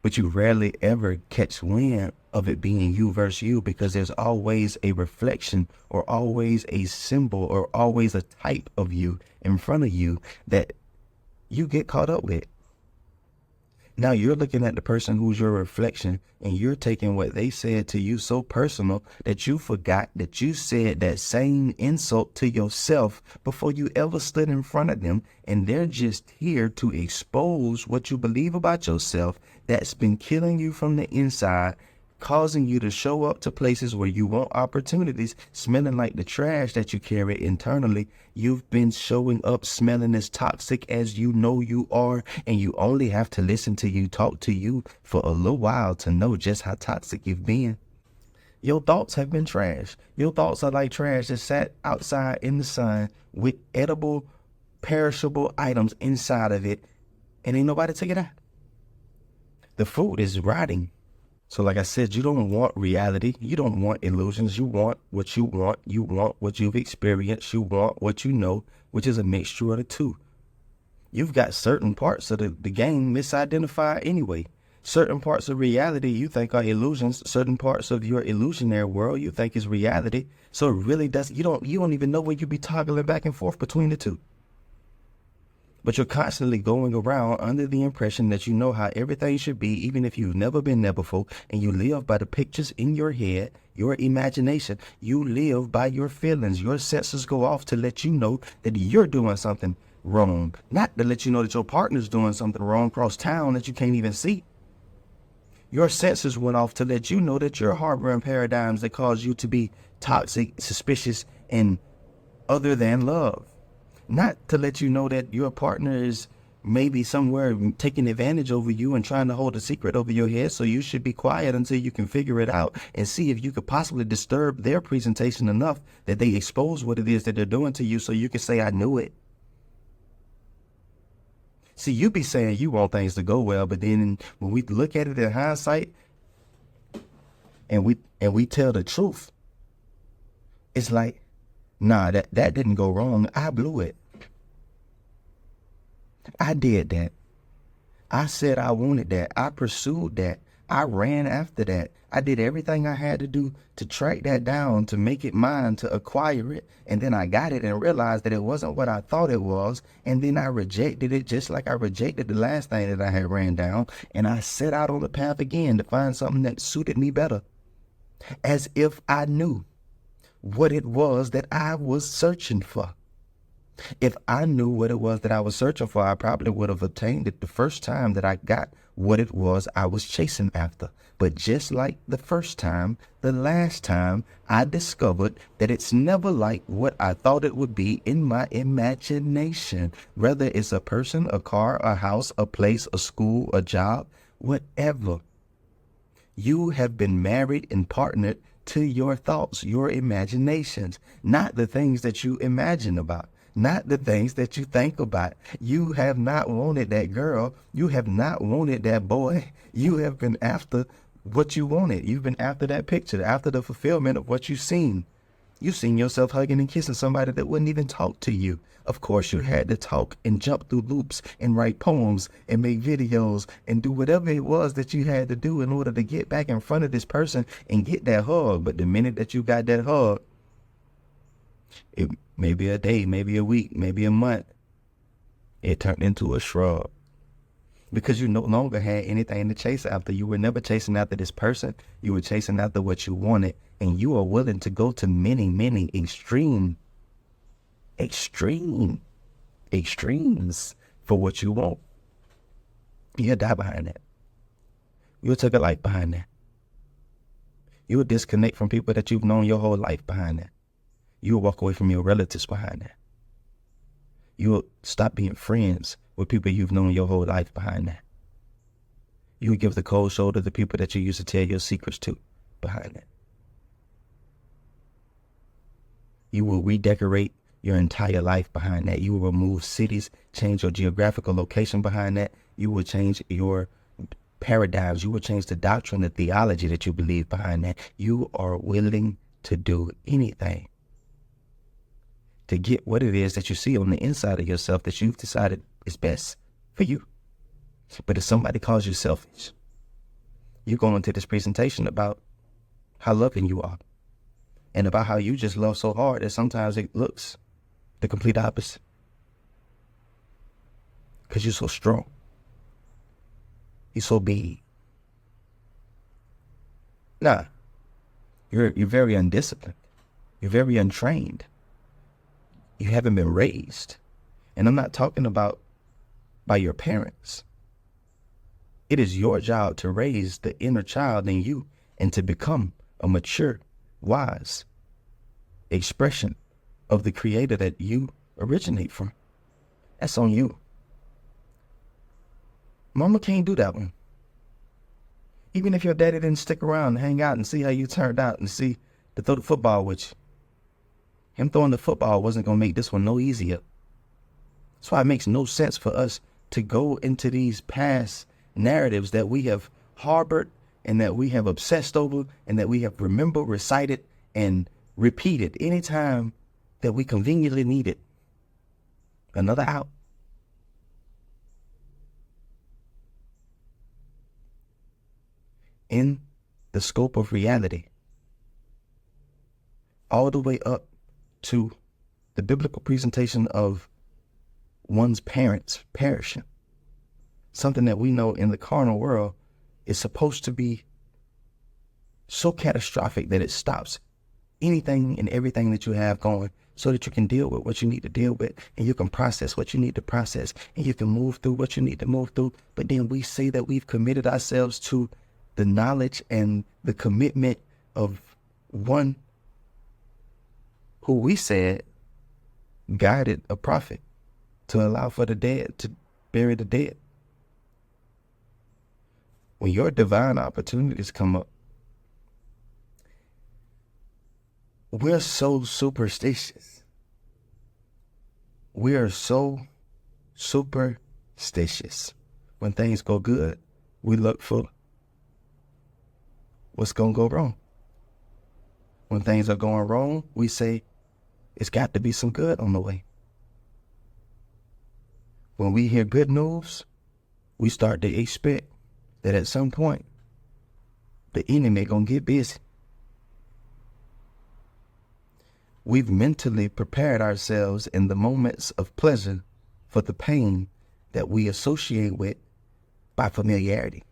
But you rarely ever catch wind of it being you versus you, because there's always a reflection or always a symbol or always a type of you in front of you that you get caught up with. Now you're looking at the person who's your reflection, and you're taking what they said to you so personal that you forgot that you said that same insult to yourself before you ever stood in front of them. And they're just here to expose what you believe about yourself that's been killing you from the inside, causing you to show up to places where you want opportunities, smelling like the trash that you carry internally. You've been showing up smelling as toxic as you know you are, and you only have to listen to you talk to you for a little while to know just how toxic you've been. Your thoughts have been trash. Your thoughts are like trash that sat outside in the sun with edible, perishable items inside of it, and ain't nobody took it out. The food is rotting. So like I said, you don't want reality. You don't want illusions. You want what you want. You want what you've experienced. You want what you know, which is a mixture of the two. You've got certain parts of the game misidentified anyway. Certain parts of reality you think are illusions. Certain parts of your illusionary world you think is reality. So it really does. You don't even know where you be toggling back and forth between the two. But you're constantly going around under the impression that you know how everything should be, even if you've never been there before, and you live by the pictures in your head, your imagination. You live by your feelings. Your senses go off to let you know that you're doing something wrong, not to let you know that your partner's doing something wrong across town that you can't even see. Your senses went off to let you know that you're harboring paradigms that cause you to be toxic, suspicious, and other than love. Not to let you know that your partner is maybe somewhere taking advantage over you and trying to hold a secret over your head, so you should be quiet until you can figure it out and see if you could possibly disturb their presentation enough that they expose what it is that they're doing to you, so you can say, I knew it. See, you be saying you want things to go well, but then when we look at it in hindsight and we tell the truth, it's like, nah, that didn't go wrong. I blew it. I did that. I said I wanted that. I pursued that. I ran after that. I did everything I had to do to track that down, to make it mine, to acquire it. And then I got it and realized that it wasn't what I thought it was. And then I rejected it just like I rejected the last thing that I had ran down. And I set out on the path again to find something that suited me better, as if I knew what it was that I was searching for. If I knew what it was that I was searching for, I probably would have obtained it the first time that I got what it was I was chasing after. But just like the first time, the last time, I discovered that it's never like what I thought it would be in my imagination. Whether it's a person, a car, a house, a place, a school, a job, whatever. You have been married and partnered to your thoughts, your imaginations, not the things that you imagine about, not the things that you think about. You have not wanted that girl. You have not wanted that boy. You have been after what you wanted. You've been after that picture, after the fulfillment of what you've seen. You've seen yourself hugging and kissing somebody that wouldn't even talk to you. Of course, you had to talk and jump through loops and write poems and make videos and do whatever it was that you had to do in order to get back in front of this person and get that hug. But the minute that you got that hug, it may be a day, maybe a week, maybe a month, it turned into a shrug. Because you no longer had anything to chase after. You were never chasing after this person. You were chasing after what you wanted. And you are willing to go to many, many extremes for what you want. You'll die behind that. You'll take a life behind that. You'll disconnect from people that you've known your whole life behind that. You'll walk away from your relatives behind that. You'll stop being friends with people you've known your whole life behind that. You'll give the cold shoulder to people that you used to tell your secrets to behind that. You will redecorate your entire life behind that. You will remove cities, change your geographical location behind that. You will change your paradigms. You will change the doctrine, the theology that you believe behind that. You are willing to do anything to get what it is that you see on the inside of yourself that you've decided is best for you. But if somebody calls you selfish, You go into this presentation about how loving you are and about how you just love so hard that sometimes it looks the complete opposite because you're so strong. You're so big. Nah, you're very undisciplined. You're very untrained. You haven't been raised. And I'm not talking about by your parents. It is your job to raise the inner child in you and to become a mature, wise expression of the creator that you originate from. That's on you. Mama can't do that one. Even if your daddy didn't stick around and hang out and see how you turned out and see to throw the football with you. Him throwing the football wasn't going to make this one no easier. That's why it makes no sense for us to go into these past narratives that we have harbored and that we have obsessed over and that we have remembered, recited, and repeated anytime that we conveniently need it. Another out. In the scope of reality, all the way up to the biblical presentation of one's parents perishing, something that we know in the carnal world is supposed to be so catastrophic that it stops anything and everything that you have going so that you can deal with what you need to deal with and you can process what you need to process and you can move through what you need to move through. But then we say that we've committed ourselves to the knowledge and the commitment of one who we said guided a prophet to allow for the dead to bury the dead. When your divine opportunities come up, we're so superstitious. We are so superstitious. When things go good, we look for what's going to go wrong. When things are going wrong, we say, it's got to be some good on the way. When we hear good news, we start to expect that at some point, the enemy going to get busy. We've mentally prepared ourselves in the moments of pleasure for the pain that we associate with by familiarity.